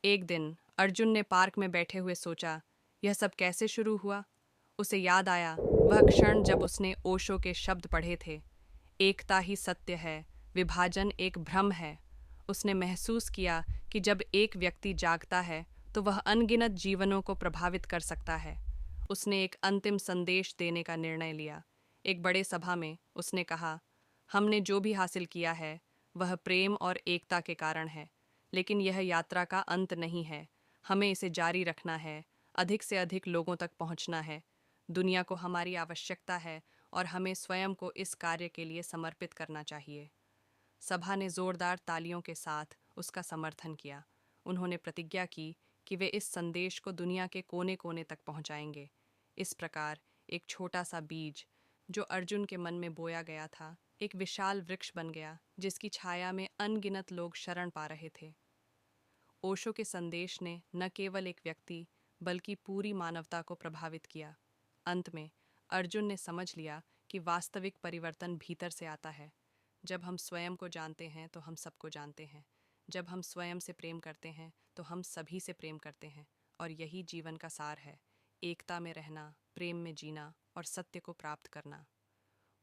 एक दिन अर्जुन ने पार्क में बैठे हुए सोचा, यह सब कैसे शुरू हुआ। उसे याद आया वह क्षण जब उसने ओशो के शब्द पढ़े थे, एकता ही सत्य है, विभाजन एक भ्रम है। उसने महसूस किया कि जब एक व्यक्ति जागता है तो वह अनगिनत जीवनों को प्रभावित कर सकता है। उसने एक अंतिम संदेश देने का निर्णय लिया। एक बड़े सभा में उसने कहा, हमने जो भी हासिल किया है वह प्रेम और एकता के कारण है, लेकिन यह यात्रा का अंत नहीं है। हमें इसे जारी रखना है, अधिक से अधिक लोगों तक पहुंचना है। दुनिया को हमारी आवश्यकता है और हमें स्वयं को इस कार्य के लिए समर्पित करना चाहिए। सभा ने जोरदार तालियों के साथ उसका समर्थन किया। उन्होंने प्रतिज्ञा की कि वे इस संदेश को दुनिया के कोने कोने तक पहुंचाएंगे। इस प्रकार एक छोटा सा बीज जो अर्जुन के मन में बोया गया था, एक विशाल वृक्ष बन गया जिसकी छाया में अनगिनत लोग शरण पा रहे थे। ओशो के संदेश ने न केवल एक व्यक्ति बल्कि पूरी मानवता को प्रभावित किया। अंत में अर्जुन ने समझ लिया कि वास्तविक परिवर्तन भीतर से आता है। जब हम स्वयं को जानते हैं तो हम सबको जानते हैं। जब हम स्वयं से प्रेम करते हैं तो हम सभी से प्रेम करते हैं। और यही जीवन का सार है, एकता में रहना, प्रेम में जीना और सत्य को प्राप्त करना।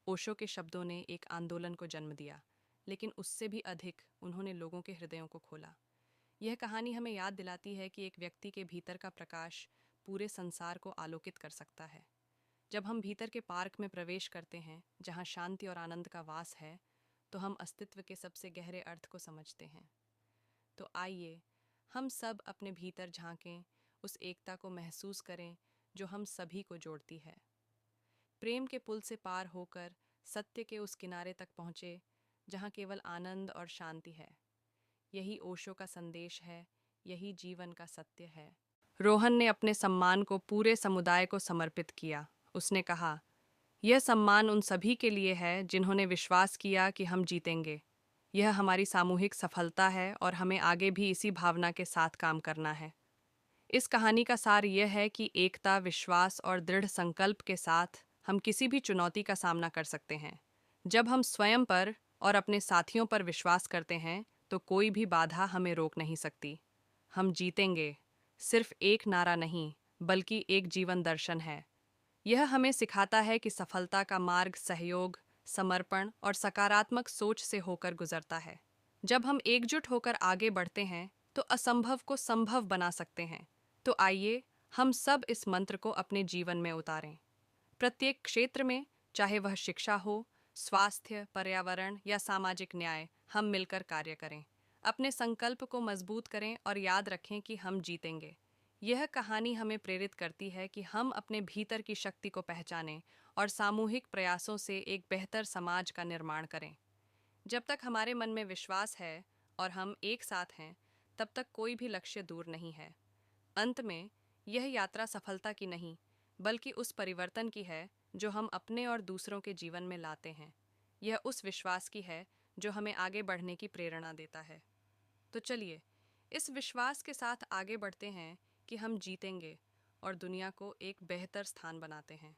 ओशो के शब्दों ने एक आंदोलन को जन्म दिया, लेकिन उससे भी अधिक उन्होंने लोगों के हृदयों को खोला। यह कहानी हमें याद दिलाती है कि एक व्यक्ति के भीतर का प्रकाश पूरे संसार को आलोकित कर सकता है। जब हम भीतर के पार्क में प्रवेश करते हैं जहाँ शांति और आनंद का वास है, तो हम अस्तित्व के सबसे गहरे अर्थ को समझते हैं। तो आइए हम सब अपने भीतर झांकें, उस एकता को महसूस करें जो हम सभी को जोड़ती है। प्रेम के पुल से पार होकर सत्य के उस किनारे तक पहुँचे जहाँ केवल आनंद और शांति है। यही ओशो का संदेश है, यही जीवन का सत्य है। रोहन ने अपने सम्मान को पूरे समुदाय को समर्पित किया। उसने कहा, यह सम्मान उन सभी के लिए है जिन्होंने विश्वास किया कि हम जीतेंगे। यह हमारी सामूहिक सफलता है और हमें आगे भी इसी भावना के साथ काम करना है। इस कहानी का सार यह है कि एकता, विश्वास और दृढ़ संकल्प के साथ हम किसी भी चुनौती का सामना कर सकते हैं। जब हम स्वयं पर और अपने साथियों पर विश्वास करते हैं तो कोई भी बाधा हमें रोक नहीं सकती। हम जीतेंगे सिर्फ एक नारा नहीं, बल्कि एक जीवन दर्शन है। यह हमें सिखाता है कि सफलता का मार्ग सहयोग, समर्पण और सकारात्मक सोच से होकर गुजरता है। जब हम एकजुट होकर आगे बढ़ते हैं तो असंभव को संभव बना सकते हैं। तो आइए हम सब इस मंत्र को अपने जीवन में उतारें। प्रत्येक क्षेत्र में, चाहे वह शिक्षा हो, स्वास्थ्य, पर्यावरण या सामाजिक न्याय, हम मिलकर कार्य करें। अपने संकल्प को मजबूत करें और याद रखें कि हम जीतेंगे। यह कहानी हमें प्रेरित करती है कि हम अपने भीतर की शक्ति को पहचानें और सामूहिक प्रयासों से एक बेहतर समाज का निर्माण करें। जब तक हमारे मन में विश्वास है और हम एक साथ हैं, तब तक कोई भी लक्ष्य दूर नहीं है। अंत में यह यात्रा सफलता की नहीं, बल्कि उस परिवर्तन की है जो हम अपने और दूसरों के जीवन में लाते हैं। यह उस विश्वास की है जो हमें आगे बढ़ने की प्रेरणा देता है। तो चलिए इस विश्वास के साथ आगे बढ़ते हैं कि हम जीतेंगे और दुनिया को एक बेहतर स्थान बनाते हैं।